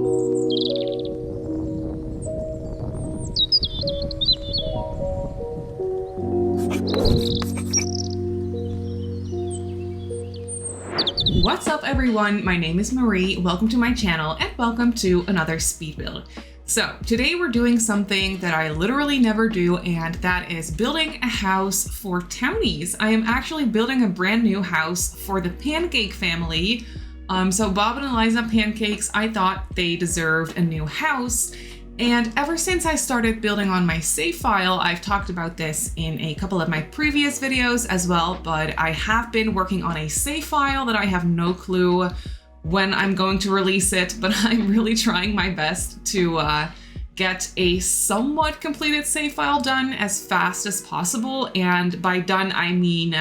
What's up everyone, my name is Marie, welcome to my channel and welcome to another speed build. So today we're doing something that I literally never do, and that is building a house for townies. I am actually building a brand new house for the Pancake family. So Bob and Eliza Pancakes, I thought they deserved a new house. And ever since I started building on my save file, I've talked about this in a couple of my previous videos as well, but I have been working on a save file that I have no clue when I'm going to release it, but I'm really trying my best to get a somewhat completed save file done as fast as possible. And by done, I mean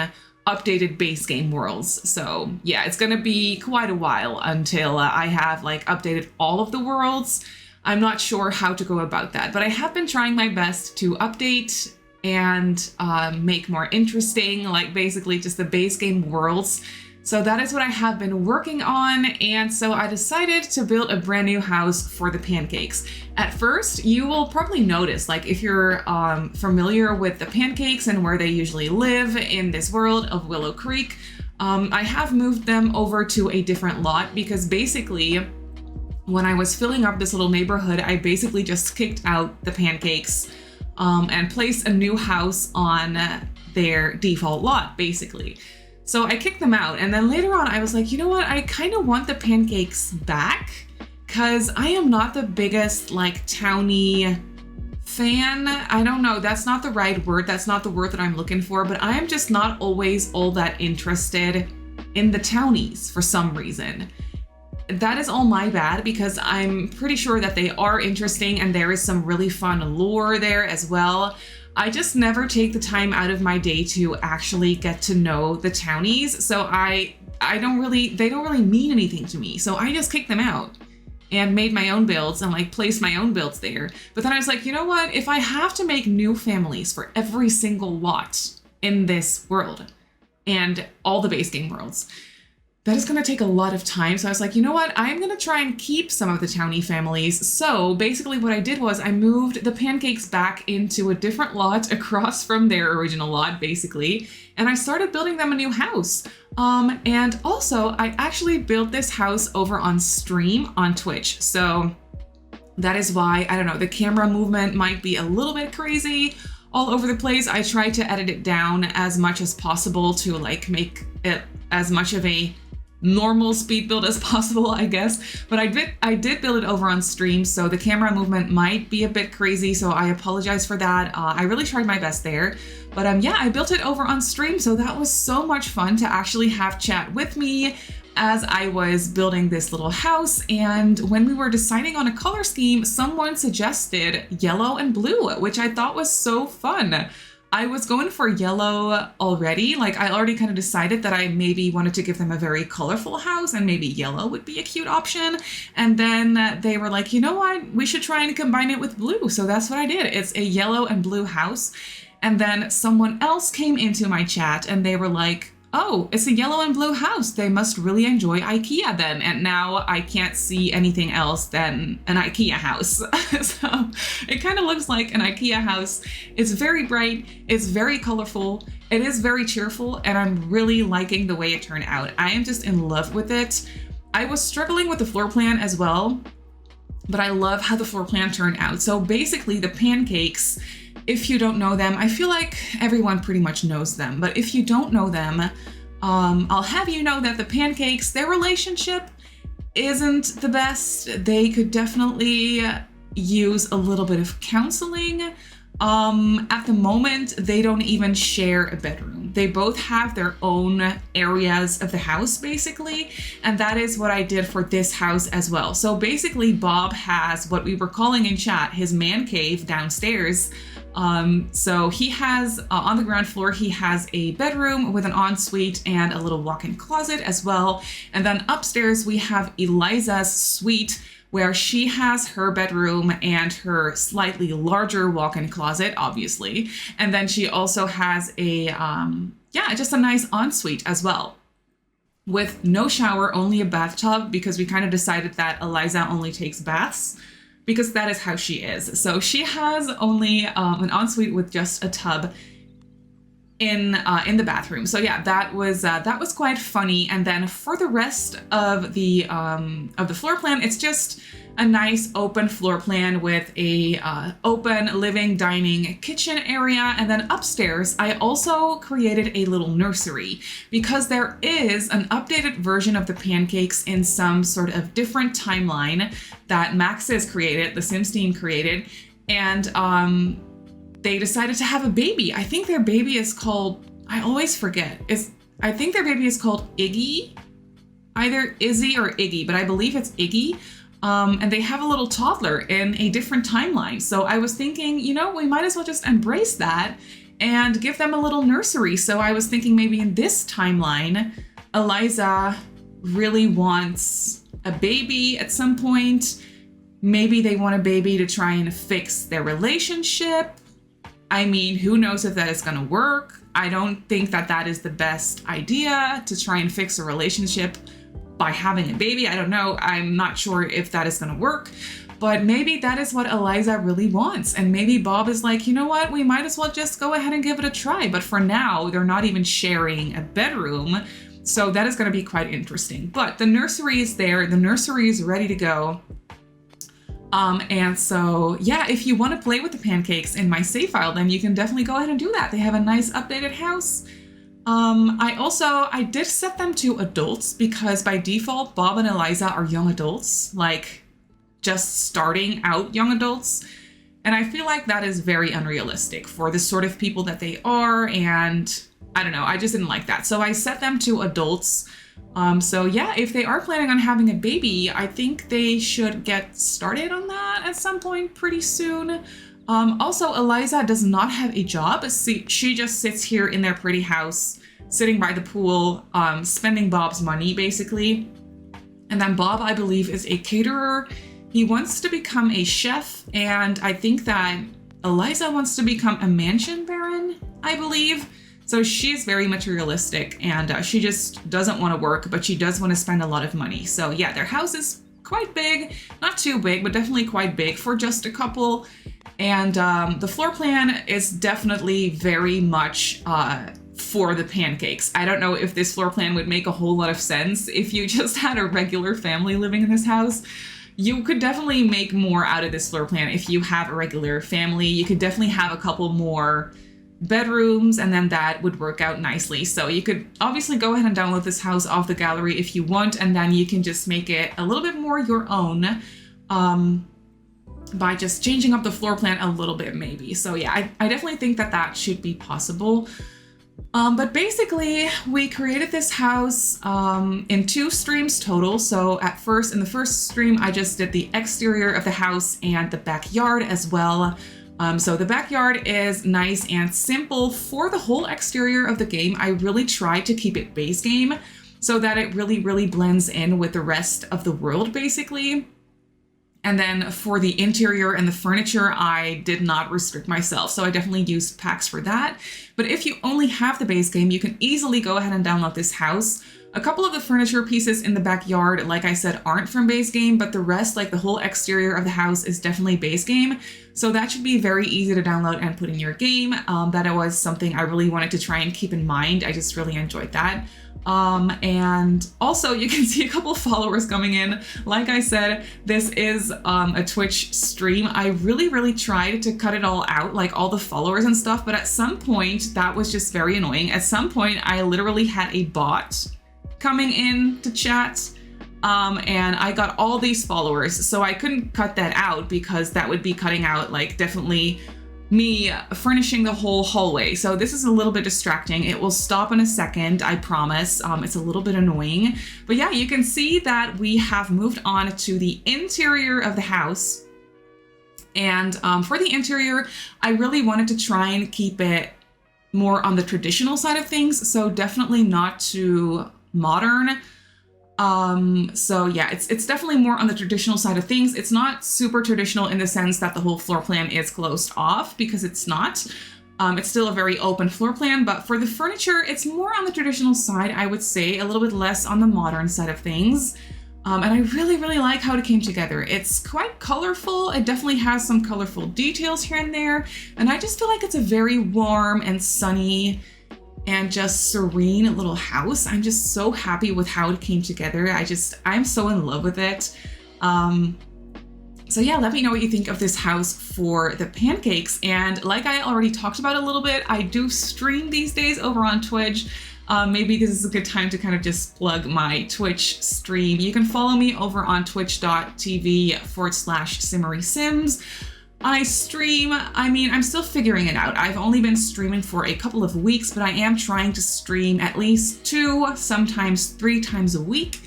updated base game worlds. So yeah, it's gonna be quite a while until I have like updated all of the worlds. I'm not sure how to go about that, but I have been trying my best to update and make more interesting, like basically just the base game worlds. So that is what I have been working on, and so I decided to build a brand new house for the Pancakes. At first, you will probably notice, like if you're familiar with the Pancakes and where they usually live in this world of Willow Creek, I have moved them over to a different lot because basically, when I was filling up this little neighborhood, I basically just kicked out the Pancakes and placed a new house on their default lot, basically. So I kicked them out, and then later on I was like, you know what, I kind of want the Pancakes back, because I am not the biggest like townie fan. I don't know, that's not the right word, that's not the word that I'm looking for, but I am just not always all that interested in the townies for some reason. That is all my bad, because I'm pretty sure that they are interesting and there is some really fun lore there as well. I just never take the time out of my day to actually get to know the townies. So they don't really mean anything to me. So I just kicked them out and made my own builds and like placed my own builds there. But then I was like, you know what? If I have to make new families for every single lot in this world and all the base game worlds, that is going to take a lot of time. So I was like, you know what? I'm going to try and keep some of the townie families. So basically what I did was I moved the Pancakes back into a different lot across from their original lot, basically. And I started building them a new house. And also I actually built this house over on stream on Twitch. So that is why, I don't know, the camera movement might be a little bit crazy all over the place. I tried to edit it down as much as possible to like make it as much of a normal speed build as possible, I guess. But I did build it over on stream, so the camera movement might be a bit crazy, so I apologize for that. I really tried my best there. But yeah, I built it over on stream, so that was so much fun to actually have chat with me as I was building this little house. And when we were deciding on a color scheme, someone suggested yellow and blue, which I thought was so fun. I was going for yellow already. Like I already kind of decided that I maybe wanted to give them a very colorful house and maybe yellow would be a cute option. And then they were like, you know what, we should try and combine it with blue. So that's what I did. It's a yellow and blue house. And then someone else came into my chat and they were like, oh, it's a yellow and blue house. They must really enjoy IKEA then. And now I can't see anything else than an IKEA house. So it kind of looks like an IKEA house. It's very bright, it's very colorful, it is very cheerful, and I'm really liking the way it turned out. I am just in love with it. I was struggling with the floor plan as well, but I love how the floor plan turned out. So basically the Pancakes, if you don't know them, I feel like everyone pretty much knows them, but if you don't know them, I'll have you know that the Pancakes, their relationship isn't the best. They could definitely use a little bit of counseling. At the moment, they don't even share a bedroom. They both have their own areas of the house, basically, and that is what I did for this house as well. So basically, Bob has what we were calling in chat his man cave downstairs. So he has, on the ground floor, he has a bedroom with an ensuite and a little walk-in closet as well. And then upstairs, we have Eliza's suite, where she has her bedroom and her slightly larger walk-in closet, obviously. And then she also has a, just a nice ensuite as well. with no shower, only a bathtub, because we kind of decided that Eliza only takes baths because that is how she is. So she has only an ensuite with just a tub in the bathroom. So yeah, that was quite funny. And then for the rest of the floor plan, it's just a nice open floor plan with a open living, dining, kitchen area. And then upstairs, I also created a little nursery because there is an updated version of the Pancakes in some sort of different timeline that Max has created, the Sims team created. And they decided to have a baby. I think their baby is called, I always forget. I think their baby is called Iggy, either Izzy or Iggy, but I believe it's Iggy. And they have a little toddler in a different timeline. So I was thinking, you know, we might as well just embrace that and give them a little nursery. So I was thinking maybe in this timeline, Eliza really wants a baby at some point. Maybe they want a baby to try and fix their relationship. I mean, who knows if that is going to work? I don't think that that is the best idea, to try and fix a relationship by having a baby. I don't know. I'm not sure if that is going to work, but maybe that is what Eliza really wants. And maybe Bob is like, you know what? We might as well just go ahead and give it a try. But for now, they're not even sharing a bedroom. So that is going to be quite interesting. But the nursery is there. The nursery is ready to go. And so, yeah, if you want to play with the Pancakes in my save file, then you can definitely go ahead and do that. They have a nice updated house. I did set them to adults because by default, Bob and Eliza are young adults, like just starting out young adults. And I feel like that is very unrealistic for the sort of people that they are. And I don't know, I just didn't like that. So I set them to adults. So yeah, if they are planning on having a baby, I think they should get started on that at some point pretty soon. Also, Eliza does not have a job. She just sits here in their pretty house, sitting by the pool, spending Bob's money basically. And then Bob, I believe, is a caterer. He wants to become a chef, and I think that Eliza wants to become a mansion baron, I believe. So she's very materialistic, and she just doesn't want to work, but she does want to spend a lot of money. So yeah, their house is quite big, not too big, but definitely quite big for just a couple. And the floor plan is definitely very much for the Pancakes. I don't know if this floor plan would make a whole lot of sense if you just had a regular family living in this house. You could definitely make more out of this floor plan if you have a regular family. You could definitely have a couple more bedrooms, and then that would work out nicely. So you could obviously go ahead and download this house off the gallery if you want, and then you can just make it a little bit more your own by just changing up the floor plan a little bit maybe. So yeah, I definitely think that that should be possible. But basically, we created this house in 2 streams total. So in the first stream, I just did the exterior of the house and the backyard as well. So the backyard is nice and simple. For the whole exterior of the game, I really tried to keep it base game so that it really, really blends in with the rest of the world, basically. And then for the interior and the furniture, I did not restrict myself. So I definitely used packs for that. But if you only have the base game, you can easily go ahead and download this house. A couple of the furniture pieces in the backyard, like I said, aren't from base game, but the rest, like the whole exterior of the house, is definitely base game. So that should be very easy to download and put in your game. That was something I really wanted to try and keep in mind. I just really enjoyed that. And also you can see a couple of followers coming in. Like I said, this is a Twitch stream. I really tried to cut it all out, like all the followers and stuff, but at some point that was just very annoying. At some point I literally had a bot coming in to chat, and I got all these followers, so I couldn't cut that out because that would be cutting out like definitely me furnishing the whole hallway. So this is a little bit distracting. It will stop in a second, I promise. It's a little bit annoying, but yeah, you can see that we have moved on to the interior of the house. And for the interior, I really wanted to try and keep it more on the traditional side of things, so definitely not too modern. So yeah, it's definitely more on the traditional side of things. It's not super traditional in the sense that the whole floor plan is closed off, because it's not. It's still a very open floor plan, but for the furniture, it's more on the traditional side, I would say, a little bit less on the modern side of things. And I really, really like how it came together. It's quite colorful. It definitely has some colorful details here and there. And I just feel like it's a very warm and sunny and just serene little house. I'm just so happy with how it came together. I'm so in love with it. So yeah, let me know what you think of this house for the pancakes. And like I already talked about a little bit, I do stream these days over on Twitch. Maybe this is a good time to kind of just plug my Twitch stream. You can follow me over on twitch.tv/SimmarySims. I stream, I'm still figuring it out. I've only been streaming for a couple of weeks, but I am trying to stream at least 2, sometimes 3 times a week.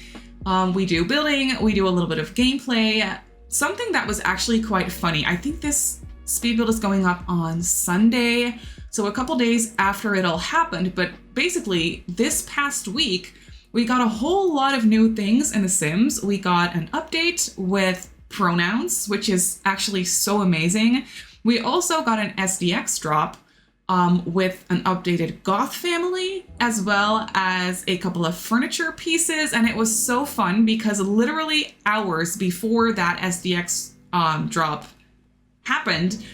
We do building, we do a little bit of gameplay. Something that was actually quite funny. I think this speed build is going up on Sunday, so a couple days after it all happened, but basically this past week, we got a whole lot of new things in The Sims. We got an update with pronouns, which is actually so amazing. We also got an SDX drop with an updated goth family, as well as a couple of furniture pieces. And it was so fun because literally hours before that SDX drop happened,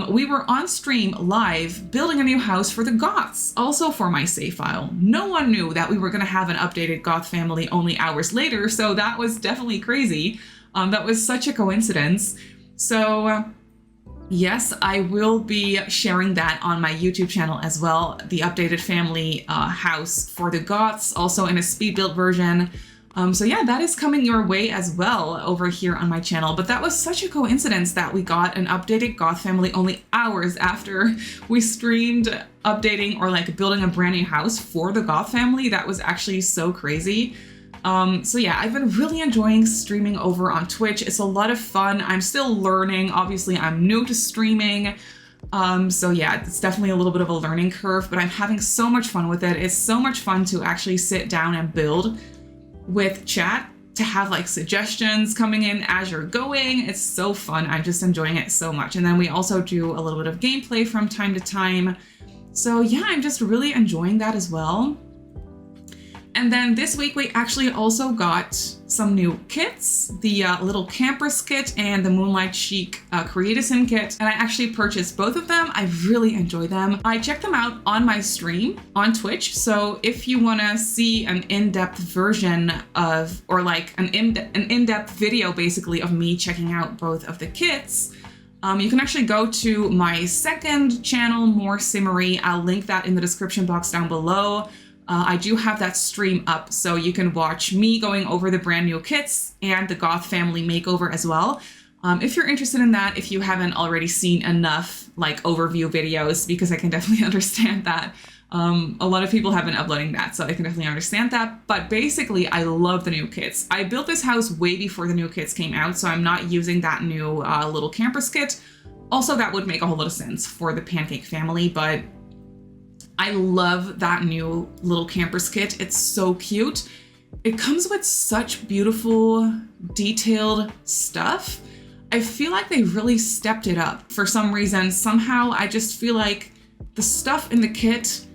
we were on stream live building a new house for the goths, also for my save file. No one knew that we were going to have an updated goth family only hours later, so that was definitely crazy. That was such a coincidence. So yes, I will be sharing that on my YouTube channel as well, the updated family house for the goths, also in a speed build version. So yeah, that is coming your way as well over here on my channel. But that was such a coincidence that we got an updated goth family only hours after we streamed updating or like building a brand new house for the goth family. That was actually so crazy. So yeah, I've been really enjoying streaming over on Twitch. It's a lot of fun. I'm still learning. Obviously, I'm new to streaming. So yeah, it's definitely a little bit of a learning curve, but I'm having so much fun with it. It's so much fun to actually sit down and build with chat, to have like suggestions coming in as you're going. It's so fun. I'm just enjoying it so much. And then we also do a little bit of gameplay from time to time. So yeah, I'm just really enjoying that as well. And then this week we actually also got some new kits, the little Campers kit and the Moonlight Chic Create-A-Sim kit. And I actually purchased both of them. I really enjoy them. I checked them out on my stream on Twitch. So if you want to see an in-depth version of, or like an in-depth video basically of me checking out both of the kits, you can actually go to my second channel, More Simmary. I'll link that in the description box down below. I do have that stream up, so you can watch me going over the brand new kits and the goth family makeover as well. If you're interested in that, if you haven't already seen enough like overview videos, because I can definitely understand that. A lot of people have been uploading that, so I can definitely understand that. But basically, I love the new kits. I built this house way before the new kits came out, so I'm not using that new little Campers kit. Also, that would make a whole lot of sense for the Pancake family, but I love that new little Campers kit. It's so cute. It comes with such beautiful, detailed stuff. I feel like they really stepped it up for some reason. Somehow, I just feel like the stuff in the kit,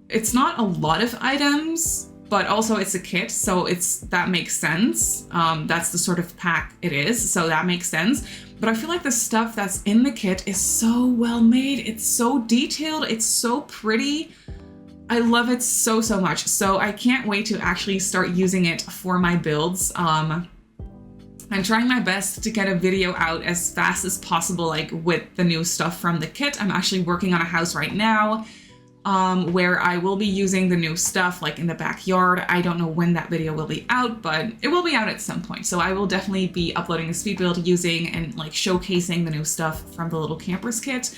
it's not a lot of items, but also it's a kit, so that makes sense. That's the sort of pack it is, so that makes sense. But I feel like the stuff that's in the kit is so well made. It's so detailed. It's so pretty. I love it so, so much. So I can't wait to actually start using it for my builds. I'm trying my best to get a video out as fast as possible, like with the new stuff from the kit. I'm actually working on a house right now where I will be using the new stuff like in the backyard. I don't know when that video will be out, but it will be out at some point. So I will definitely be uploading a speed build using and like showcasing the new stuff from the little Campers kit.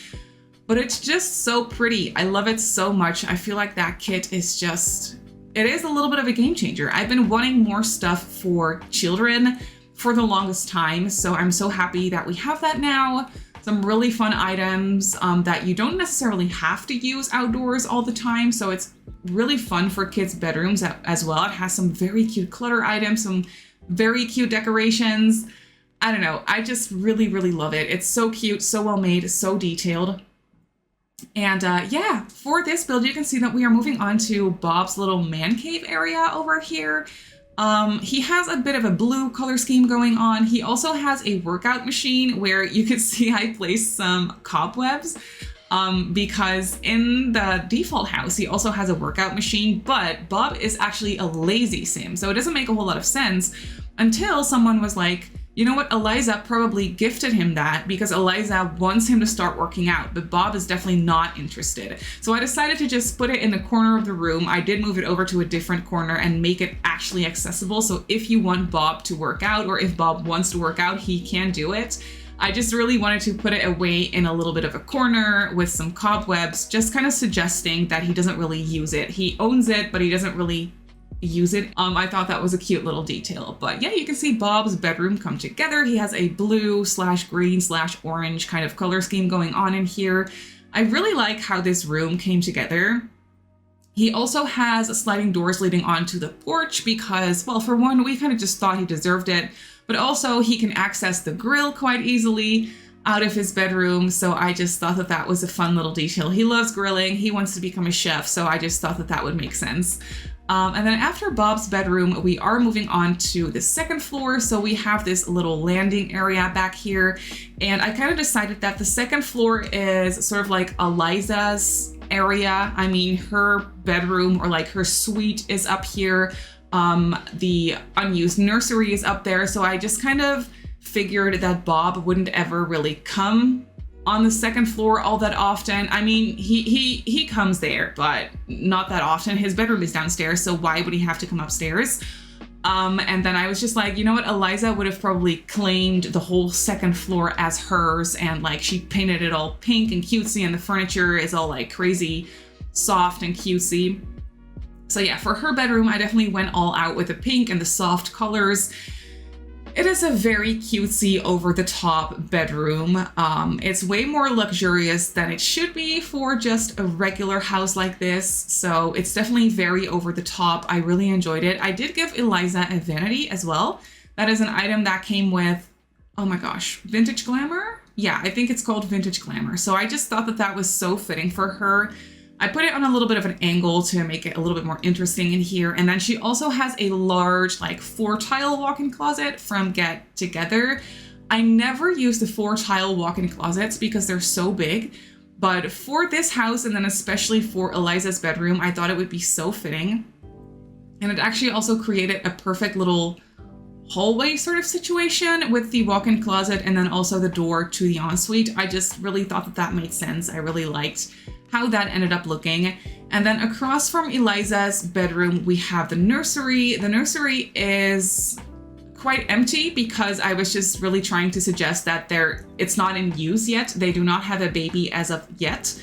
But it's just so pretty. I love it so much. I feel like that kit is it is a little bit of a game changer. I've been wanting more stuff for children for the longest time, so I'm so happy that we have that now. Some really fun items that you don't necessarily have to use outdoors all the time. So it's really fun for kids' bedrooms as well. It has some very cute clutter items, some very cute decorations. I don't know. I just really, really love it. It's so cute, so well made, so detailed. And yeah, for this build, you can see that we are moving on to Bob's little man cave area over here. He has a bit of a blue color scheme going on. He also has a workout machine where you can see I placed some cobwebs because in the default house, he also has a workout machine, but Bob is actually a lazy sim. So it doesn't make a whole lot of sense until someone was like, you know what, Eliza probably gifted him that because Eliza wants him to start working out, but Bob is definitely not interested. So I decided to just put it in the corner of the room. I did move it over to a different corner and make it actually accessible. So if you want Bob to work out, or if Bob wants to work out, he can do it. I just really wanted to put it away in a little bit of a corner with some cobwebs, just kind of suggesting that he doesn't really use it. He owns it, but he doesn't really use it. I thought that was a cute little detail. But yeah, you can see Bob's bedroom come together. He has a blue/green/orange kind of color scheme going on in here. I really like how this room came together. He also has sliding doors leading onto the porch because, well, for one, we kind of just thought he deserved it, but also he can access the grill quite easily out of his bedroom. So I just thought that that was a fun little detail. He loves grilling. He wants to become a chef. So I just thought that that would make sense. And then after Bob's bedroom, we are moving on to the second floor. So we have this little landing area back here. And I kind of decided that the second floor is sort of like Eliza's area. I mean, her bedroom or like her suite is up here. The unused nursery is up there. So I just kind of figured that Bob wouldn't ever really come on the second floor all that often. I mean, he comes there, but not that often. His bedroom is downstairs, so why would he have to come upstairs? And then I was just like, you know what? Eliza would have probably claimed the whole second floor as hers, and like she painted it all pink and cutesy, and the furniture is all like crazy soft and cutesy. So yeah, for her bedroom, I definitely went all out with the pink and the soft colors. It is a very cutesy, over-the-top bedroom. It's way more luxurious than it should be for just a regular house like this. So it's definitely very over-the-top. I really enjoyed it. I did give Eliza a vanity as well. That is an item that came with, oh my gosh, Vintage Glamour? Yeah, I think it's called Vintage Glamour. So I just thought that that was so fitting for her. I put it on a little bit of an angle to make it a little bit more interesting in here. And then she also has a large, like 4-tile walk-in closet from Get Together. I never use the 4-tile walk-in closets because they're so big. But for this house, and then especially for Eliza's bedroom, I thought it would be so fitting. And it actually also created a perfect little hallway sort of situation with the walk-in closet and then also the door to the ensuite. I just really thought that that made sense. I really liked how that ended up looking. And then across from Eliza's bedroom, we have the nursery. The nursery is quite empty because I was just really trying to suggest that it's not in use yet. They do not have a baby as of yet.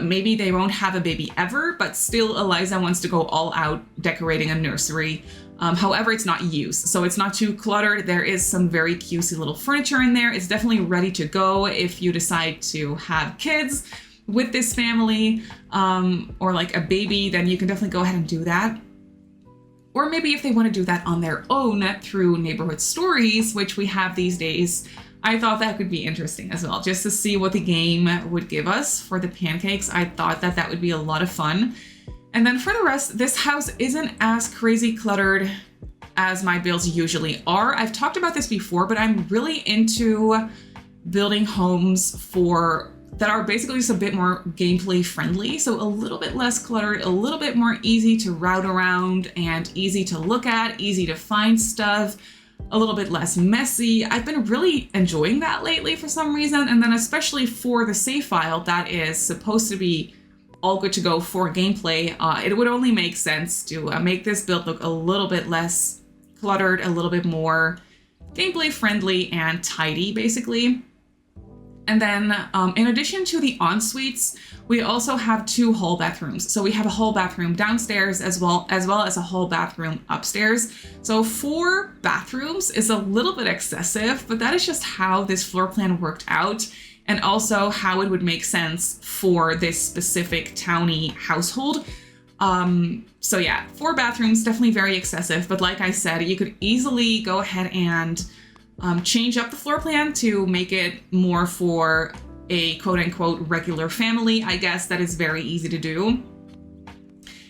Maybe they won't have a baby ever, but still Eliza wants to go all out decorating a nursery. However, it's not used, so it's not too cluttered. There is some very cutesy little furniture in there. It's definitely ready to go if you decide to have kids with this family, or like a baby, then you can definitely go ahead and do that. Or maybe if they want to do that on their own through neighborhood stories, which we have these days, I thought that could be interesting as well, just to see what the game would give us for the pancakes. I thought that that would be a lot of fun. And then for the rest, this house isn't as crazy cluttered as my builds usually are. I've talked about this before, but I'm really into building homes that are basically just a bit more gameplay friendly. So a little bit less cluttered, a little bit more easy to route around and easy to look at, easy to find stuff, a little bit less messy. I've been really enjoying that lately for some reason. And then especially for the save file that is supposed to be all good to go for gameplay, it would only make sense to make this build look a little bit less cluttered, a little bit more gameplay friendly and tidy, basically. And then in addition to the en-suites, we also have 2 hall bathrooms. So we have a hall bathroom downstairs as well as a hall bathroom upstairs. So 4 bathrooms is a little bit excessive, but that is just how this floor plan worked out, and also how it would make sense for this specific townie household. So yeah, 4 bathrooms, definitely very excessive. But like I said, you could easily go ahead and change up the floor plan to make it more for a quote unquote regular family, I guess, that is very easy to do.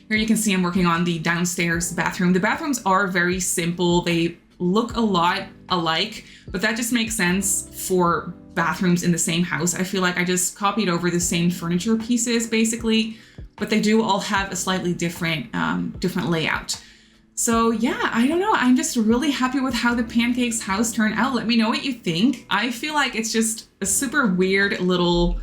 Here you can see I'm working on the downstairs bathroom. The bathrooms are very simple. They look a lot alike, but that just makes sense for bathrooms in the same house. I feel like I just copied over the same furniture pieces basically, but they do all have a slightly different layout. So yeah, I don't know. I'm just really happy with how the Pancakes house turned out. Let me know what you think. I feel like it's just a super weird little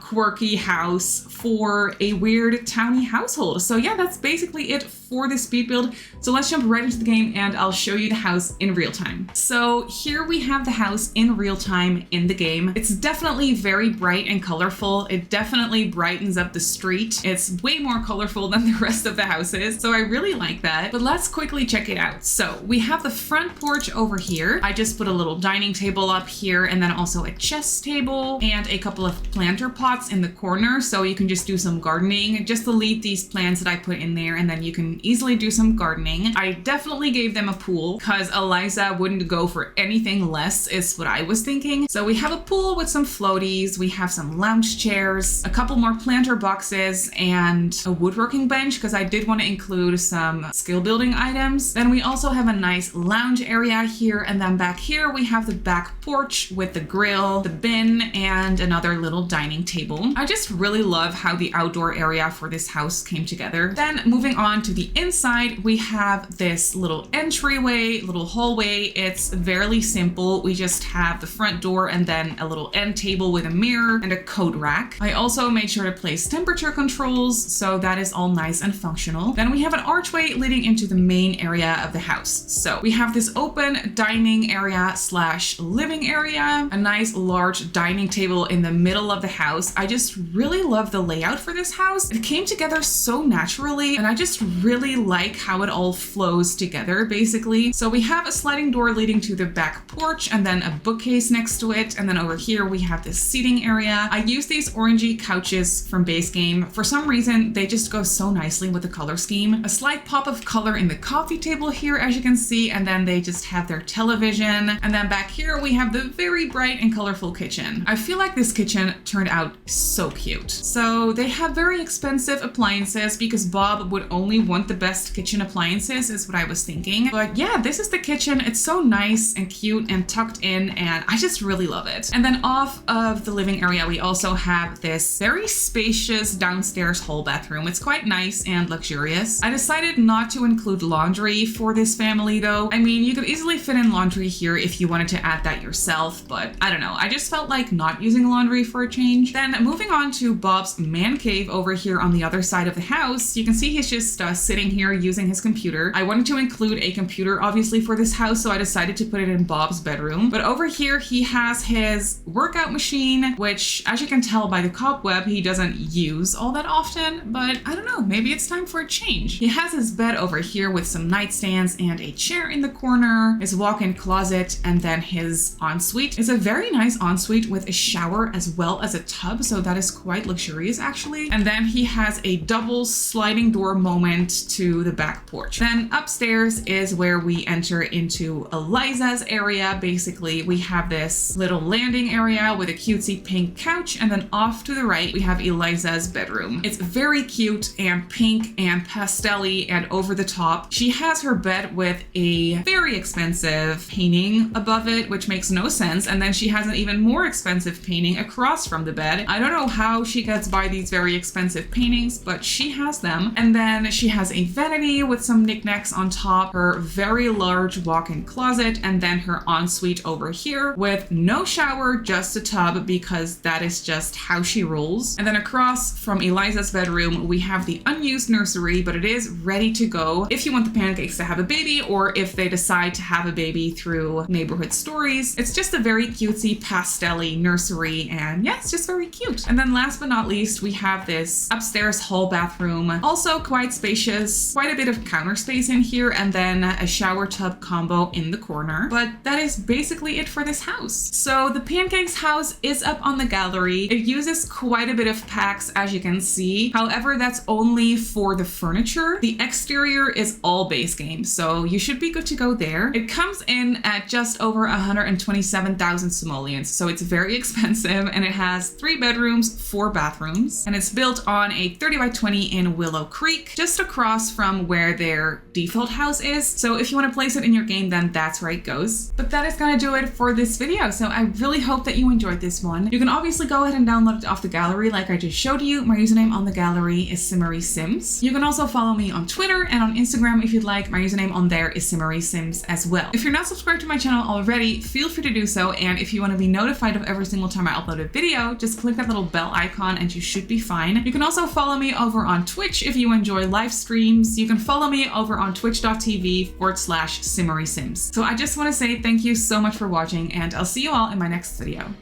quirky house for a weird towny household. So yeah, that's basically it for the speed build. So let's jump right into the game and I'll show you the house in real time. So here we have the house in real time in the game. It's definitely very bright and colorful. It definitely brightens up the street. It's way more colorful than the rest of the houses. So I really like that, but let's quickly check it out. So we have the front porch over here. I just put a little dining table up here and then also a chess table and a couple of planter pots in the corner, so you can just do some gardening. Just delete these plants that I put in there and then you can easily do some gardening. I definitely gave them a pool because Eliza wouldn't go for anything less, is what I was thinking. So we have a pool with some floaties, we have some lounge chairs, a couple more planter boxes, and a woodworking bench because I did want to include some skill building items. Then we also have a nice lounge area here, and then back here we have the back porch with the grill, the bin, and another little dining table. I just really love how the outdoor area for this house came together. Then moving on to the inside, we have this little entryway, little hallway. It's very simple. We just have the front door and then a little end table with a mirror and a coat rack. I also made sure to place temperature controls, so that is all nice and functional. Then we have an archway leading into the main area of the house. So we have this open dining area slash living area, a nice large dining table in the middle of the house. I just really love the layout for this house. It came together so naturally and I just really like how it all flows together basically. So we have a sliding door leading to the back porch and then a bookcase next to it, and then over here we have this seating area. I use these orangey couches from base game. For some reason they just go so nicely with the color scheme. A slight pop of color in the coffee table here, as you can see, and then they just have their television. And then back here we have the very bright and colorful kitchen. I feel like this kitchen turned out so cute. So they have very expensive appliances because Bob would only want the best kitchen appliances, is what I was thinking. But yeah, this is the kitchen. It's so nice and cute and tucked in, and I just really love it. And then off of the living area, we also have this very spacious downstairs hall bathroom. It's quite nice and luxurious. I decided not to include laundry for this family though. I mean, you could easily fit in laundry here if you wanted to add that yourself, but I don't know. I just felt like not using laundry for a change. Then moving on to Bob's man cave over here on the other side of the house, you can see he's just sitting here using his computer. I wanted to include a computer obviously for this house, so I decided to put it in Bob's bedroom. But over here he has his workout machine, which as you can tell by the cobweb, he doesn't use all that often, but I don't know, maybe it's time for a change. He has his bed over here with some nightstands and a chair in the corner, his walk-in closet, and then his ensuite. It's a very nice ensuite with a shower as well as a tub, so that is quite luxurious actually. And then he has a double sliding door moment to the back porch. Then upstairs is where we enter into Eliza's area. Basically, we have this little landing area with a cutesy pink couch, and then off to the right we have Eliza's bedroom. It's very cute and pink and pastel-y and over the top. She has her bed with a very expensive painting above it, which makes no sense, and then she has an even more expensive painting across from the bed. I don't know how she gets by these very expensive paintings, but she has them. And then she has a vanity with some knickknacks on top, her very large walk-in closet, and then her ensuite over here with no shower, just a tub, because that is just how she rolls. And then across from Eliza's bedroom, we have the unused nursery, but it is ready to go if you want the Pancakes to have a baby, or if they decide to have a baby through neighborhood stories. It's just a very cutesy pastel-y nursery, and yeah, it's just very cute. And then last but not least, we have this upstairs hall bathroom, also quite spacious. has quite a bit of counter space in here and then a shower tub combo in the corner. But that is basically it for this house. So the Pancakes house is up on the gallery. It uses quite a bit of packs, as you can see. However, that's only for the furniture. The exterior is all base game, so you should be good to go there. It comes in at just over 127,000 simoleons, so it's very expensive, and it has 3 bedrooms, 4 bathrooms, and it's built on a 30 by 20 in Willow Creek, just across from where their default house is. So if you want to place it in your game, then that's where it goes. But that is going to do it for this video, so I really hope that you enjoyed this one. You can obviously go ahead and download it off the gallery like I just showed you. My username on the gallery is Simmary Sims. You can also follow me on Twitter and on Instagram if you'd like. My username on there is Simmary Sims as well. If you're not subscribed to my channel already, feel free to do so, and if you want to be notified of every single time I upload a video, just click that little bell icon and you should be fine. You can also follow me over on Twitch if you enjoy live streams. You can follow me over on twitch.tv/Simmary Sims. So I just want to say thank you so much for watching, and I'll see you all in my next video.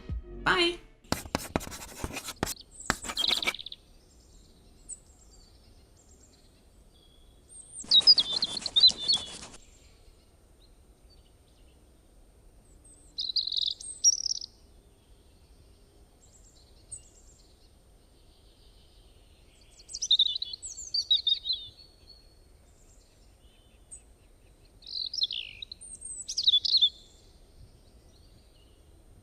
Bye!